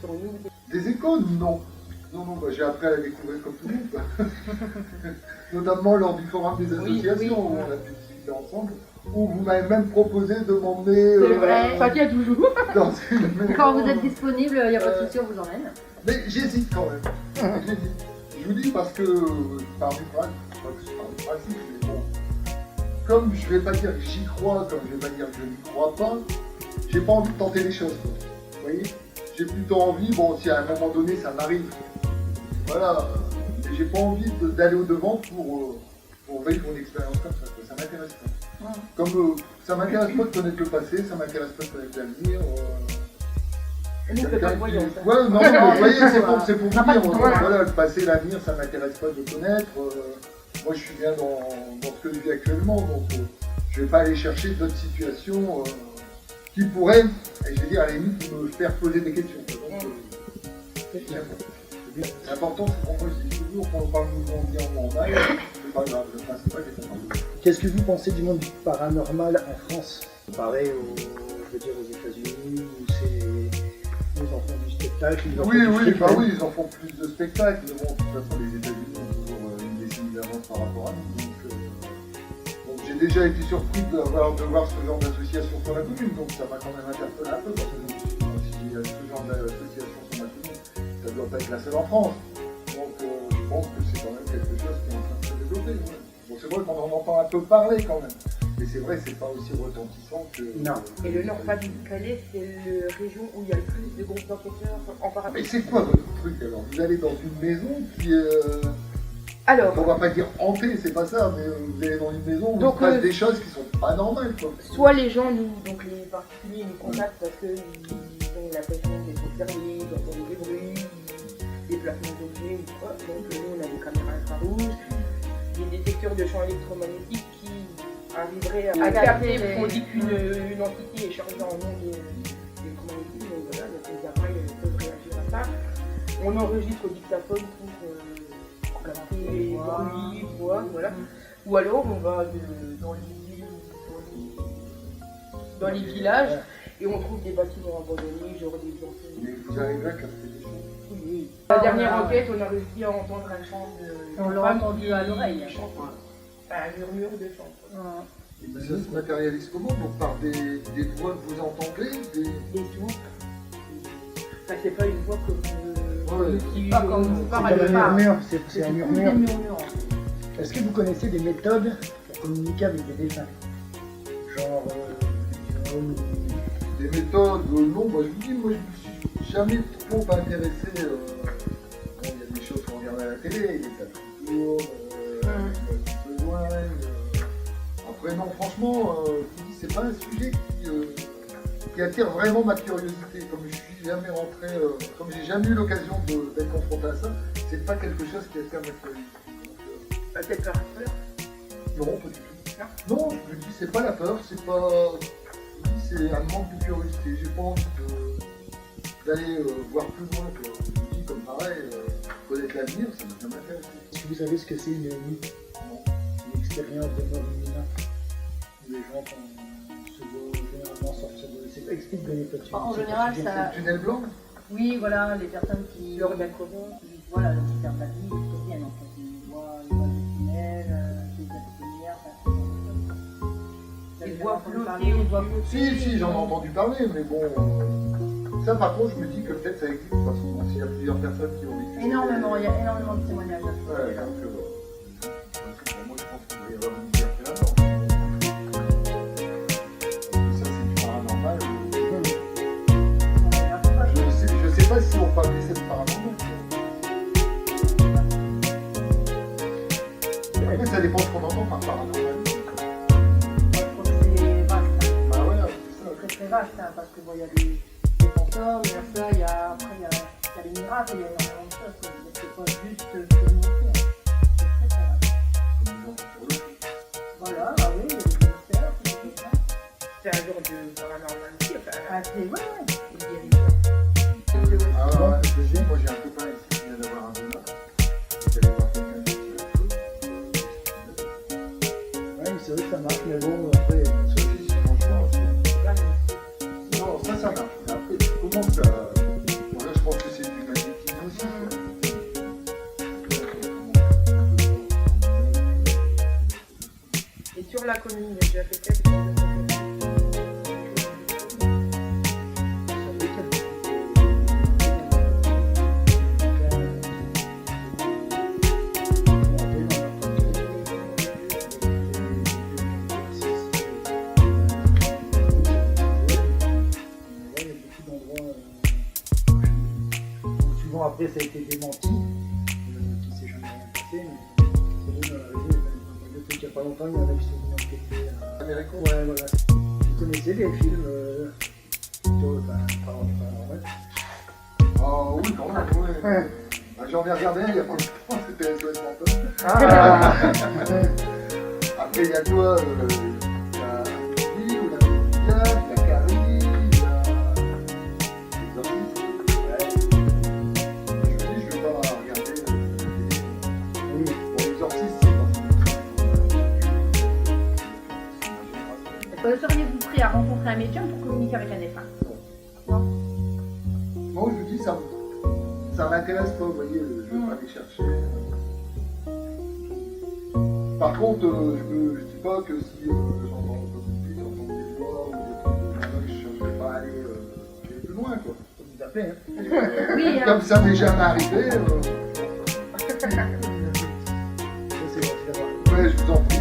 sur nous. Des échos, non. Non, bah, j'ai appris à la découvrir comme tout le monde. Notamment lors du forum des associations où on a pu discuter ensemble. Où vous m'avez même proposé de m'emmener. C'est vrai, Fabien toujours. Dans une maison. Quand vous êtes disponible, il n'y a pas de souci, on vous emmène. Mais j'hésite quand même. J'hésite. Je vous dis parce que par du principe, mais bon. Comme je vais pas dire que j'y crois, comme je vais pas dire que je n'y crois pas, j'ai pas envie de tenter les choses. Quoi. Vous voyez, j'ai plutôt envie, bon, si à un moment donné ça m'arrive, voilà, mais j'ai pas envie d'aller au devant pour vivre une expérience comme ça. Quoi. Ça m'intéresse pas. Comme ça m'intéresse pas de connaître le passé, ça m'intéresse pas de connaître l'avenir. Nous, on fait pas de voyance. Ouais, non, mais vous voyez, c'est pour vous dire, voilà, le passé, l'avenir, ça m'intéresse pas de connaître. Moi, je suis bien dans ce que je vis actuellement, donc je vais pas aller chercher d'autres situations qui pourraient, et je vais dire, à la limite, me faire poser des questions. Donc, c'est important, c'est pour moi, je dis toujours, quand on parle de mouvement bien ou en mal, c'est pas grave, le principal est qu'on parle. Qu'est-ce que vous pensez du monde paranormal en France comparé aux États-Unis où c'est ils en font du spectacle, ils en font du oui, ils en font plus de spectacles, mais bon, de toute façon, les États-Unis ont toujours une décennie d'avance par rapport à nous. Donc j'ai déjà été surpris de voir ce genre d'association sur la commune, donc ça m'a quand même interpellé un peu, parce que s'il y a ce genre d'association sur la commune, ça ne doit pas être la seule en France. Donc je pense que c'est quand même quelque chose qui est en train de se développer. Ouais. Bon, c'est vrai qu'on en entend un peu parler quand même. Mais c'est vrai que c'est pas aussi retentissant que... Non. Et le Nord-Pas-du-Calais, c'est la région où il y a le plus de groupes d'enquêteurs en parapluie. Mais c'est quoi votre truc alors? Vous allez dans une maison qui est... Alors, on va pas dire hantée, c'est pas ça, mais vous allez dans une maison où il se passe des choses qui sont pas normales, quoi. soit les gens, donc les particuliers, nous contactent parce qu'ils ont l'impression d'être observés, d'entendre des bruits, des placements d'objets ou quoi. Donc nous, on a des caméras infrarouges, des détecteurs de champs électromagnétiques qui arriveraient à capter, on dit qu'une entité est chargée en ondes électromagnétiques, donc voilà, les appareils peuvent réagir à ça. On enregistre au dictaphone pour capter les bruits, voix, voilà. Ou alors on va dans les villes, dans les villages, et on trouve des bâtiments abandonnés, genre des anciens. Mais vous arrivez à capter des choses. Oui. La dernière enquête, on a réussi à entendre un chant de... On l'a entendu à l'oreille. Un murmure de chant. Et ça se matérialise comment? Donc par des voix que vous entendez, Des tours. Enfin, c'est pas une voix comme... qui Pas comme vous C'est parlez. comme un murmure, c'est un Des murmure. murmures. Est-ce que vous connaissez des méthodes pour communiquer avec des défunts? Genre des méthodes, non, bah, je vous dis, moi je me suis jamais trop intéressé. Bon, il y a des choses qu'on regarde à la télé, il y a des tours, besoin. Après, non, franchement, je vous dis, c'est pas un sujet qui attire vraiment ma curiosité. Comme je suis jamais rentré, comme j'ai jamais eu l'occasion d'être confronté à ça, c'est pas quelque chose qui attire ma curiosité. Peut-être par peur. Non, pas du tout. Non, je me dis, c'est pas la peur, c'est pas. C'est un manque de curiosité. J'ai pas envie d'aller voir plus loin. Quoi. Je me dis, comme pareil, connaître l'avenir, ça m'intéresse. est-ce que vous savez ce que c'est une nuit? Non. Une expérience de mort imminente où les gens se voient généralement sortir de... Explique les méthodes. En général, ça... Le tunnel blanc? Oui, voilà, les personnes qui... Lors d'un coma. Voilà, qui perdent la vie, qui reviennent en fait. Ils voient le tunnel, des lumière, Ils voient flotter, ils voient flotter. Si, j'en ai entendu parler, mais bon. Ça, par contre, je me dis que peut-être ça existe, parce que bon, s'il y a plusieurs personnes qui ont vécu. Énormément, il y a énormément de témoignages à ce Ouais, sujet-là. donc, pour moi, je pense qu'il doit y avoir une liberté là-dedans. Ça, c'est du paranormal. Je sais pas si on peut appeler ça du paranormal. Après, ça dépend de ce qu'on entend par paranormal. Je trouve que c'est vaste. Bah ouais, c'est ça. C'est très vaste, hein, parce que bon, il y a des fantômes, il y a ça, il y a les miracles, il y a énormément de choses. C'est pas juste communiquer. C'est très vaste. Voilà, ah oui, il y a des mystères, des choses comme ça. C'est un genre de paranormalité. Ah, c'est ouais. Ah ouais, je sais, moi j'ai un copain ici qui vient d'avoir un bonheur. Il est allé voir quelqu'un qui fait la chose. Oui, c'est vrai que ça marche, mais bon, après... Ça aussi, franchement, non, ça marche. Mais après, comment ça... Bon, là, je pense que la commune, mais j'ai fait quelques Souvent après ça a été démenti, qui s'est jamais rien passé, mais c'est bon, dans la région, il y a pas longtemps, il y en a qui sont venus enquêter. Américain. Ouais, voilà. Vous connaissez les films paranormaux? Ah oui, quand même, oui. Ouais. Ah, j'en ai regardé un il y a pas longtemps, c'était SOS Fantôme. Ah. Après, il y a quoi il y a Lille, il y a Pigalle, il y a Carrie, il y a les artistes. Je me dis, je vais pas regarder. Oui. Bon, les artistes, c'est pas. Seriez-vous prêt à rencontrer un médium pour communiquer avec un défunt? Moi, je vous dis, ça m'intéresse pas, vous voyez, je vais pas aller chercher. Par contre, je dis pas que si j'entends des voix ou des trucs, je ne vais pas aller plus loin, quoi. Vous appelez, hein? Oui, Comme ça m'est jamais arrivé. Ça, c'est vrai, c'est vrai. Ouais, je vous en prie.